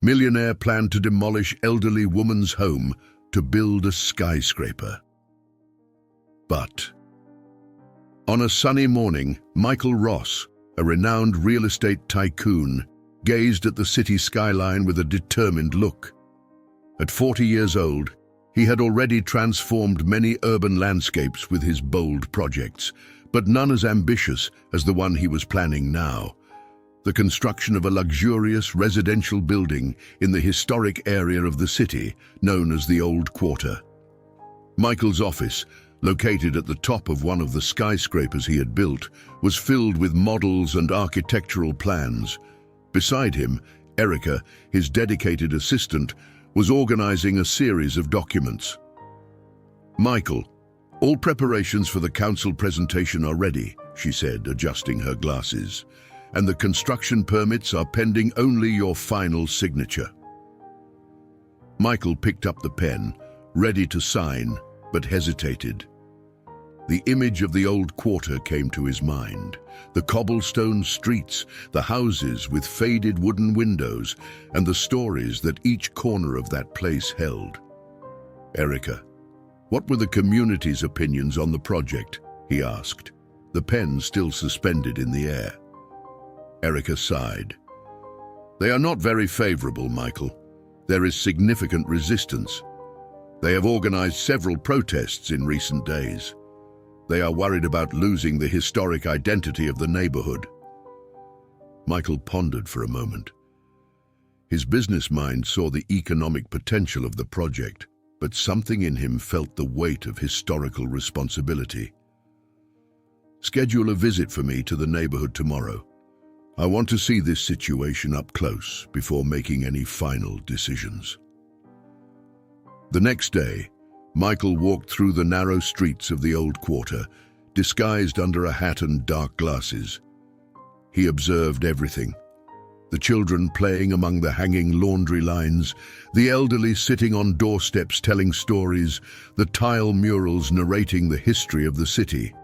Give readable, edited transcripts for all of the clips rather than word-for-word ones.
Millionaire planned to demolish elderly woman's home to build a skyscraper. But on a sunny morning, Michael Ross, a renowned real estate tycoon, gazed at the city skyline with a determined look. At 40 years old, he had already transformed many urban landscapes with his bold projects, but none as ambitious as the one he was planning now: the construction of a luxurious residential building in the historic area of the city known as the Old Quarter. Michael's office, located at the top of one of the skyscrapers he had built, was filled with models and architectural plans. Beside him, Erica, his dedicated assistant, was organizing a series of documents. "Michael, all preparations for the council presentation are ready," she said, adjusting her glasses, "and the construction permits are pending only your final signature." Michael picked up the pen, ready to sign, but hesitated. The image of the Old Quarter came to his mind: the cobblestone streets, the houses with faded wooden windows, and the stories that each corner of that place held. "Erica, what were the community's opinions on the project?" he asked, the pen still suspended in the air. Erica sighed. "They are not very favorable, Michael. There is significant resistance. They have organized several protests in recent days. They are worried about losing the historic identity of the neighborhood." Michael pondered for a moment. His business mind saw the economic potential of the project, but something in him felt the weight of historical responsibility. "Schedule a visit for me to the neighborhood tomorrow. I want to see this situation up close before making any final decisions." The next day, Michael walked through the narrow streets of the Old Quarter, disguised under a hat and dark glasses. He observed everything: the children playing among the hanging laundry lines, the elderly sitting on doorsteps telling stories, the tile murals narrating the history of the city.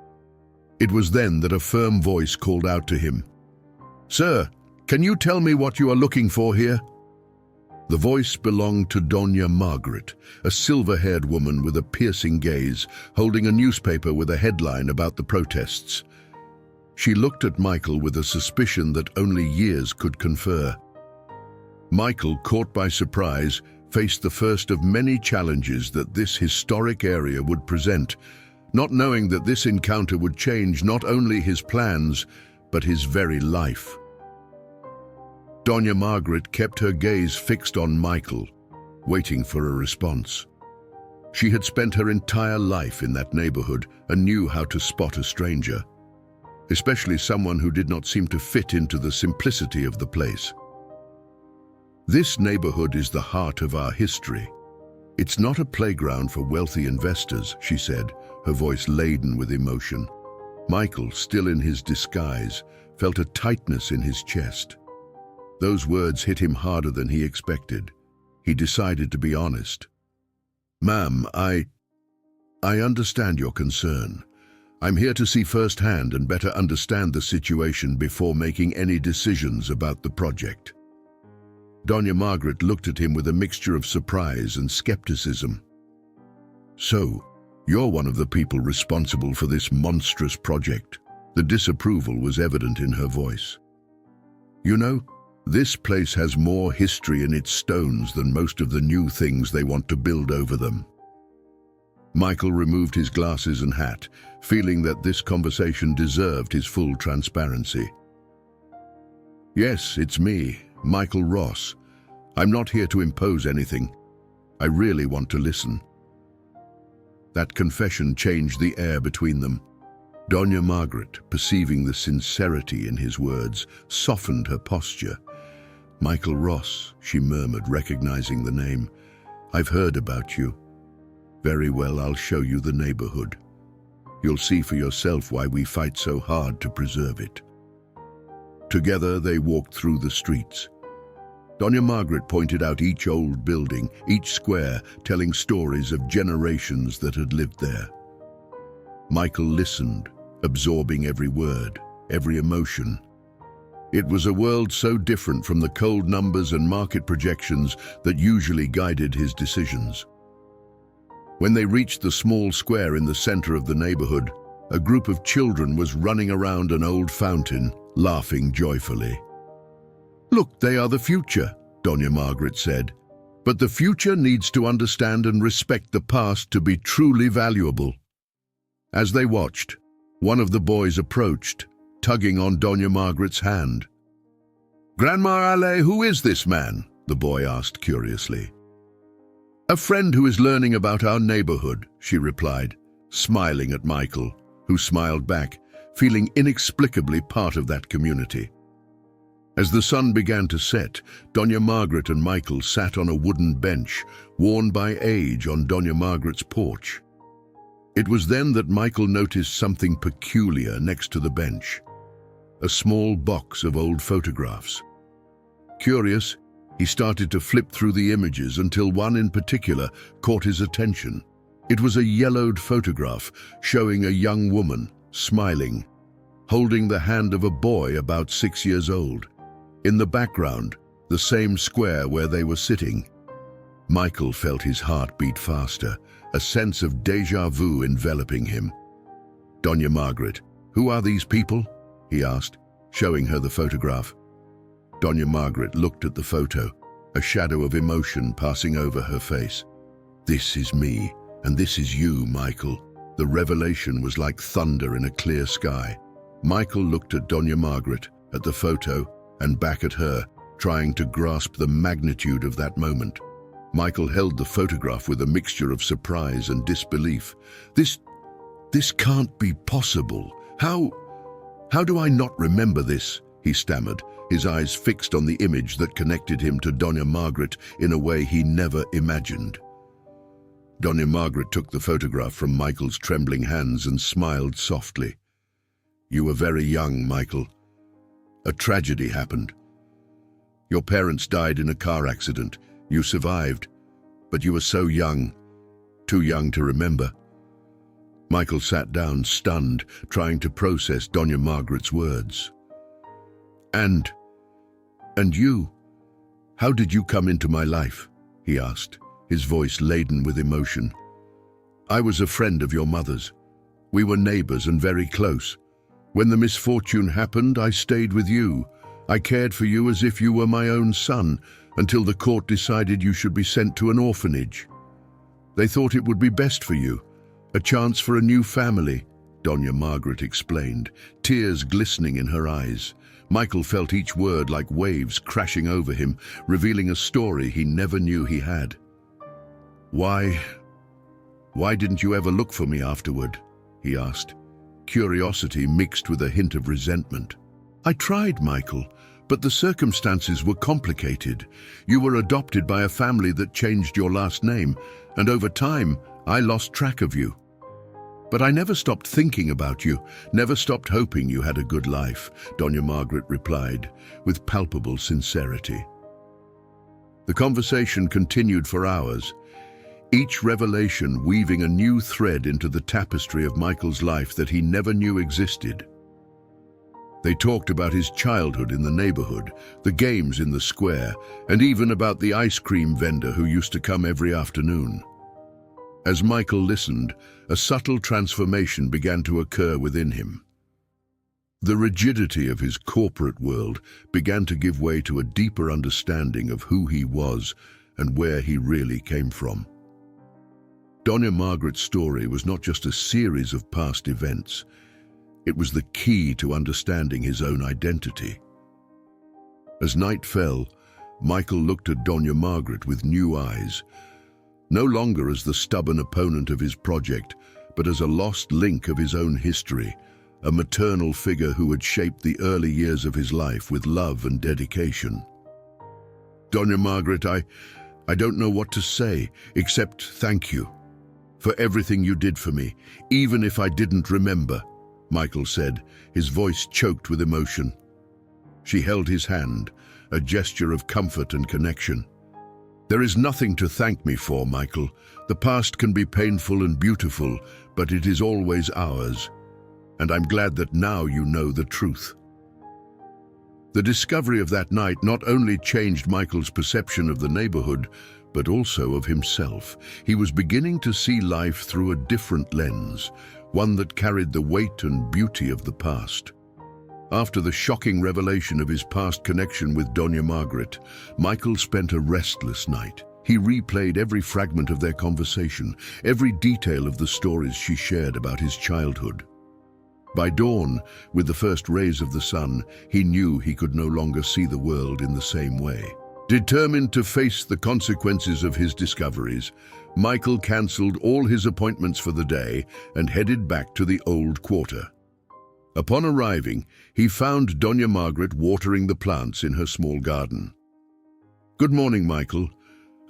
It was then that a firm voice called out to him, "Sir, can you tell me what you are looking for here?" The voice belonged to Doña Margaret, a silver-haired woman with a piercing gaze, holding a newspaper with a headline about the protests. She looked at Michael with a suspicion that only years could confer. Michael, caught by surprise, faced the first of many challenges that this historic area would present, not knowing that this encounter would change not only his plans, but his very life. Doña Margaret kept her gaze fixed on Michael, waiting for a response. She had spent her entire life in that neighborhood and knew how to spot a stranger, especially someone who did not seem to fit into the simplicity of the place. "This neighborhood is the heart of our history. It's not a playground for wealthy investors," she said, her voice laden with emotion. Michael, still in his disguise, felt a tightness in his chest. Those words hit him harder than he expected. He decided to be honest. "Ma'am, I understand your concern. I'm here to see firsthand and better understand the situation before making any decisions about the project." Doña Margaret looked at him with a mixture of surprise and skepticism. "So, you're one of the people responsible for this monstrous project?" The disapproval was evident in her voice. "You know, this place has more history in its stones than most of the new things they want to build over them." Michael removed his glasses and hat, feeling that this conversation deserved his full transparency. "Yes, it's me, Michael Ross. I'm not here to impose anything. I really want to listen." That confession changed the air between them. Doña Margaret, perceiving the sincerity in his words, softened her posture. "Michael Ross," she murmured, recognizing the name. "I've heard about you. Very well, I'll show you the neighborhood. You'll see for yourself why we fight so hard to preserve it." Together they walked through the streets. Doña Margaret pointed out each old building, each square, telling stories of generations that had lived there. Michael listened, absorbing every word, every emotion. It was a world so different from the cold numbers and market projections that usually guided his decisions. When they reached the small square in the center of the neighborhood, a group of children was running around an old fountain, laughing joyfully. "Look, they are the future," Doña Margaret said. "But the future needs to understand and respect the past to be truly valuable." As they watched, one of the boys approached, tugging on Doña Margaret's hand. "Grandma Ale, who is this man?" the boy asked curiously. "A friend who is learning about our neighborhood," she replied, smiling at Michael, who smiled back, feeling inexplicably part of that community. As the sun began to set, Doña Margaret and Michael sat on a wooden bench, worn by age, on Doña Margaret's porch. It was then that Michael noticed something peculiar next to the bench: a small box of old photographs. Curious, he started to flip through the images until one in particular caught his attention. It was a yellowed photograph showing a young woman, smiling, holding the hand of a boy about 6 years old. In the background, the same square where they were sitting. Michael felt his heart beat faster, a sense of déjà vu enveloping him. "Doña Margaret, who are these people?" he asked, showing her the photograph. Doña Margaret looked at the photo, a shadow of emotion passing over her face. "This is me, and this is you, Michael." The revelation was like thunder in a clear sky. Michael looked at Doña Margaret, at the photo, and back at her, trying to grasp the magnitude of that moment. Michael held the photograph with a mixture of surprise and disbelief. This can't be possible. How do I not remember this?" he stammered, his eyes fixed on the image that connected him to Doña Margaret in a way he never imagined. Doña Margaret took the photograph from Michael's trembling hands and smiled softly. "You were very young, Michael. A tragedy happened. Your parents died in a car accident. You survived, but you were so young, too young to remember." Michael sat down, stunned, trying to process Doña Margaret's words. And you? How did you come into my life?" he asked, his voice laden with emotion. "I was a friend of your mother's. We were neighbors and very close. When the misfortune happened, I stayed with you. I cared for you as if you were my own son, until the court decided you should be sent to an orphanage. They thought it would be best for you, a chance for a new family," Doña Margaret explained, tears glistening in her eyes. Michael felt each word like waves crashing over him, revealing a story he never knew he had. Why didn't you ever look for me afterward?" he asked, curiosity mixed with a hint of resentment. "I tried, Michael, but the circumstances were complicated. You were adopted by a family that changed your last name, and over time, I lost track of you. But I never stopped thinking about you, never stopped hoping you had a good life," Doña Margaret replied, with palpable sincerity. The conversation continued for hours, each revelation weaving a new thread into the tapestry of Michael's life that he never knew existed. They talked about his childhood in the neighborhood, the games in the square, and even about the ice cream vendor who used to come every afternoon. As Michael listened, a subtle transformation began to occur within him. The rigidity of his corporate world began to give way to a deeper understanding of who he was and where he really came from. Doña Margaret's story was not just a series of past events. It was the key to understanding his own identity. As night fell, Michael looked at Doña Margaret with new eyes, no longer as the stubborn opponent of his project, but as a lost link of his own history, a maternal figure who had shaped the early years of his life with love and dedication. "Doña Margaret, I don't know what to say, except thank you for everything you did for me, even if I didn't remember," Michael said, his voice choked with emotion. She held his hand, a gesture of comfort and connection. "There is nothing to thank me for, Michael. The past can be painful and beautiful, but it is always ours. And I'm glad that now you know the truth." The discovery of that night not only changed Michael's perception of the neighborhood, but also of himself. He was beginning to see life through a different lens, one that carried the weight and beauty of the past. After the shocking revelation of his past connection with Doña Margaret, Michael spent a restless night. He replayed every fragment of their conversation, every detail of the stories she shared about his childhood. By dawn, with the first rays of the sun, he knew he could no longer see the world in the same way. Determined to face the consequences of his discoveries, Michael cancelled all his appointments for the day and headed back to the old quarter. Upon arriving, he found Doña Margaret watering the plants in her small garden. "Good morning, Michael.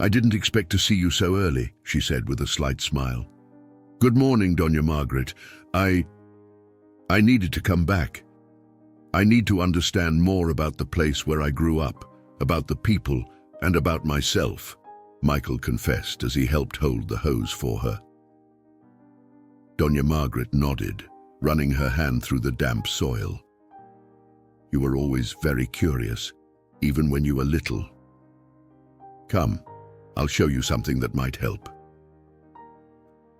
I didn't expect to see you so early," she said with a slight smile. "Good morning, Doña Margaret. I needed to come back. I need to understand more about the place where I grew up, about the people, and about myself," Michael confessed as he helped hold the hose for her. Doña Margaret nodded, running her hand through the damp soil. "You were always very curious, even when you were little. Come, I'll show you something that might help."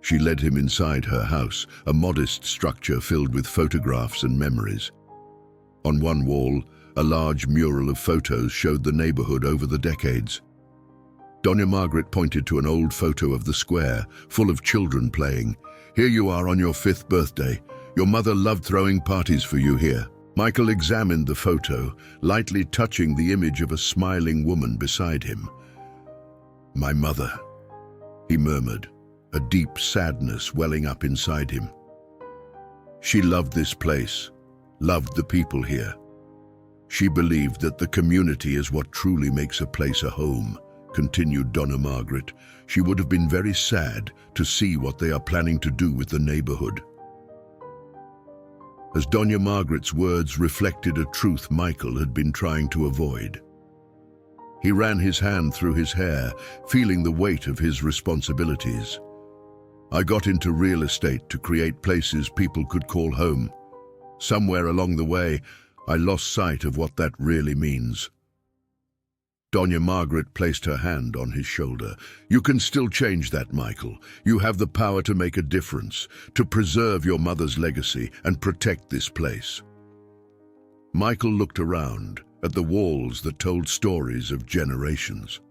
She led him inside her house, a modest structure filled with photographs and memories. On one wall, a large mural of photos showed the neighborhood over the decades. Doña Margaret pointed to an old photo of the square, full of children playing. "Here you are on your 5th birthday. Your mother loved throwing parties for you here." Michael examined the photo, lightly touching the image of a smiling woman beside him. "My mother," he murmured, a deep sadness welling up inside him. "She loved this place, loved the people here. She believed that the community is what truly makes a place a home," continued Doña Margaret. "She would have been very sad to see what they are planning to do with the neighborhood." As Doña Margaret's words reflected a truth Michael had been trying to avoid. He ran his hand through his hair, feeling the weight of his responsibilities. "I got into real estate to create places people could call home. Somewhere along the way, I lost sight of what that really means." Doña Margaret placed her hand on his shoulder. "You can still change that, Michael. You have the power to make a difference, to preserve your mother's legacy and protect this place." Michael looked around at the walls that told stories of generations.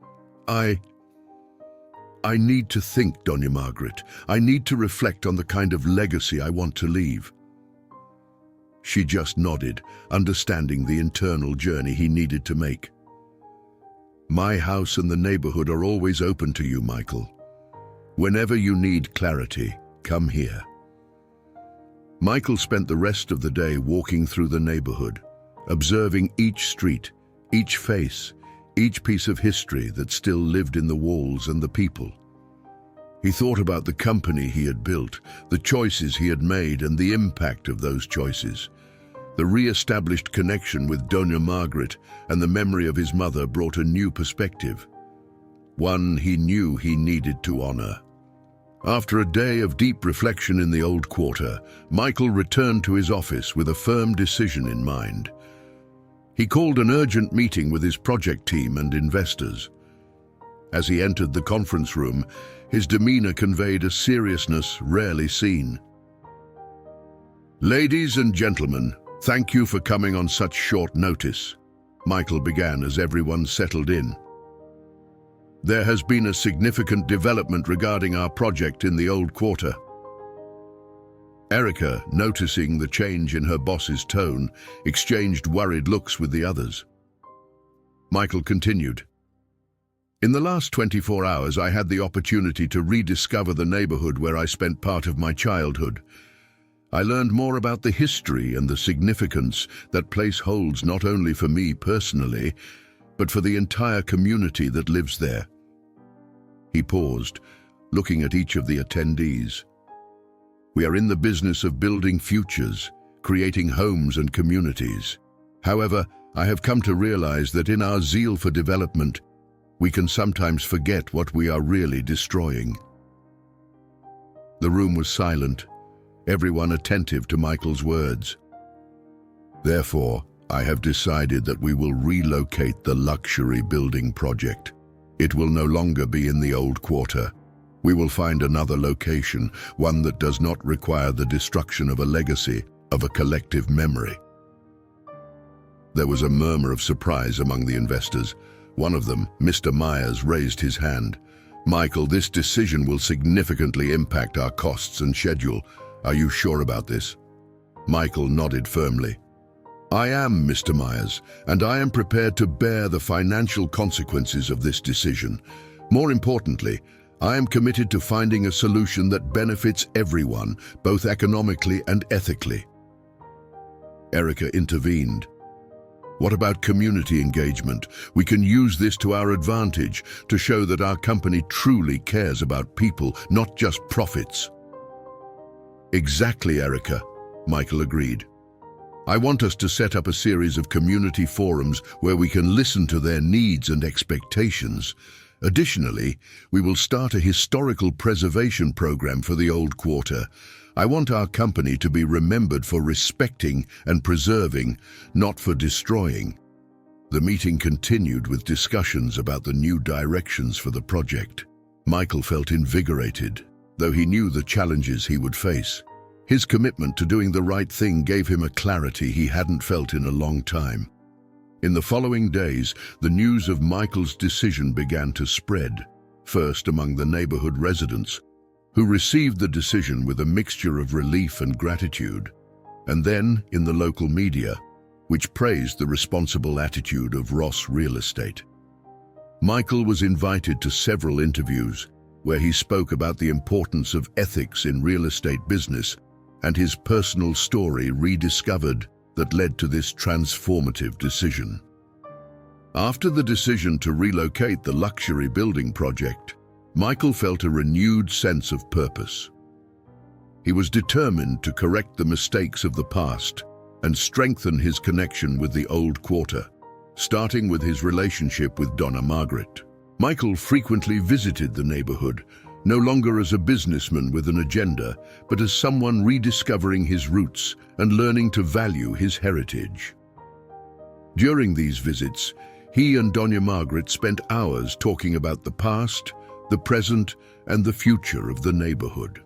I need to think, Doña Margaret. I need to reflect on the kind of legacy I want to leave." She just nodded, understanding the internal journey he needed to make. "My house and the neighborhood are always open to you, Michael. Whenever you need clarity, come here." Michael spent the rest of the day walking through the neighborhood, observing each street, each face, each piece of history that still lived in the walls and the people. He thought about the company he had built, the choices he had made, and the impact of those choices. The re-established connection with Doña Margaret and the memory of his mother brought a new perspective, one he knew he needed to honor. After a day of deep reflection in the old quarter, Michael returned to his office with a firm decision in mind. He called an urgent meeting with his project team and investors. As he entered the conference room, his demeanor conveyed a seriousness rarely seen. "Ladies and gentlemen, thank you for coming on such short notice," Michael began as everyone settled in. "There has been a significant development regarding our project in the old quarter." Erica, noticing the change in her boss's tone, exchanged worried looks with the others. Michael continued. "In the last 24 hours, I had the opportunity to rediscover the neighborhood where I spent part of my childhood. I learned more about the history and the significance that place holds not only for me personally, but for the entire community that lives there." He paused, looking at each of the attendees. "We are in the business of building futures, creating homes and communities. However, I have come to realize that in our zeal for development, we can sometimes forget what we are really destroying." The room was silent, everyone attentive to Michael's words. "Therefore, I have decided that we will relocate the luxury building project. It will no longer be in the old quarter. We will find another location, one that does not require the destruction of a legacy, of a collective memory. There was a murmur of surprise among the investors. One of them, Mr. Myers, raised his hand. "Michael, this decision will significantly impact our costs and schedule. Are you sure about this?" Michael nodded firmly. "I am, Mr. Myers, and I am prepared to bear the financial consequences of this decision. More importantly, I am committed to finding a solution that benefits everyone, both economically and ethically." Erica intervened. "What about community engagement? We can use this to our advantage to show that our company truly cares about people, not just profits." "Exactly, Erica," Michael agreed. "I want us to set up a series of community forums where we can listen to their needs and expectations. Additionally, we will start a historical preservation program for the old quarter. I want our company to be remembered for respecting and preserving, not for destroying." The meeting continued with discussions about the new directions for the project. Michael felt invigorated, though he knew the challenges he would face. His commitment to doing the right thing gave him a clarity he hadn't felt in a long time. In the following days, the news of Michael's decision began to spread, first among the neighborhood residents, who received the decision with a mixture of relief and gratitude, and then in the local media, which praised the responsible attitude of Ross Real Estate. Michael was invited to several interviews where he spoke about the importance of ethics in real estate business and his personal story rediscovered that led to this transformative decision. After the decision to relocate the luxury building project, Michael felt a renewed sense of purpose. He was determined to correct the mistakes of the past and strengthen his connection with the old quarter, starting with his relationship with Donna Margaret. Michael frequently visited the neighborhood, no longer as a businessman with an agenda, but as someone rediscovering his roots and learning to value his heritage. During these visits, he and Donna Margaret spent hours talking about the past, the present, and the future of the neighborhood.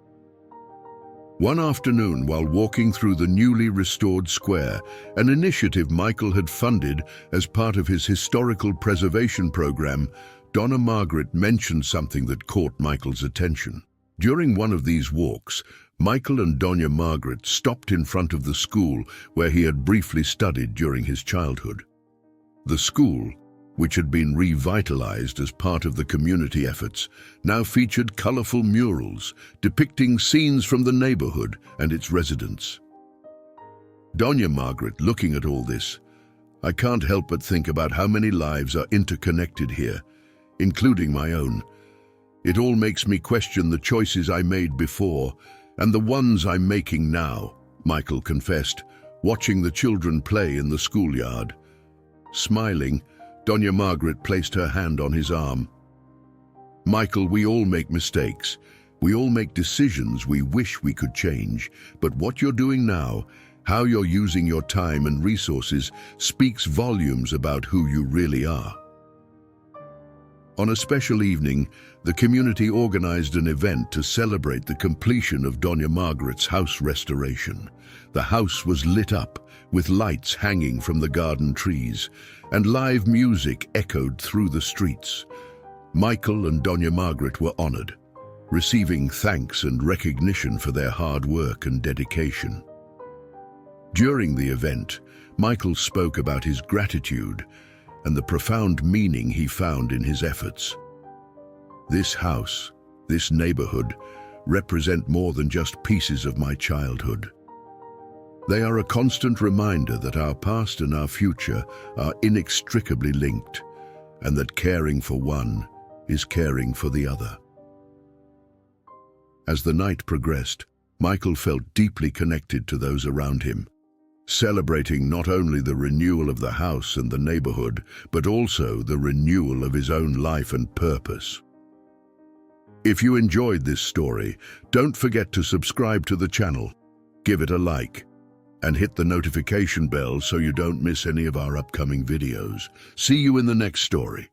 One afternoon, while walking through the newly restored square, an initiative Michael had funded as part of his historical preservation program, Donna Margaret mentioned something that caught Michael's attention. During one of these walks, Michael and Donna Margaret stopped in front of the school where he had briefly studied during his childhood. The school, which had been revitalized as part of the community efforts, now featured colorful murals depicting scenes from the neighborhood and its residents. Donna Margaret, looking at all this, "I can't help but think about how many lives are interconnected here, including my own. It all makes me question the choices I made before and the ones I'm making now," Michael confessed, watching the children play in the schoolyard. Smiling, Donna Margaret placed her hand on his arm. "Michael, we all make mistakes. We all make decisions we wish we could change. But what you're doing now, how you're using your time and resources, speaks volumes about who you really are." On a special evening, the community organized an event to celebrate the completion of Donna Margaret's house restoration. The house was lit up, with lights hanging from the garden trees, and live music echoed through the streets. Michael and Donna Margaret were honored, receiving thanks and recognition for their hard work and dedication. During the event, Michael spoke about his gratitude and the profound meaning he found in his efforts. "This house, this neighborhood, represent more than just pieces of my childhood. They are a constant reminder that our past and our future are inextricably linked, and that caring for one is caring for the other." As the night progressed, Michael felt deeply connected to those around him, celebrating not only the renewal of the house and the neighborhood, but also the renewal of his own life and purpose. If you enjoyed this story, don't forget to subscribe to the channel, give it a like, and hit the notification bell so you don't miss any of our upcoming videos. See you in the next story.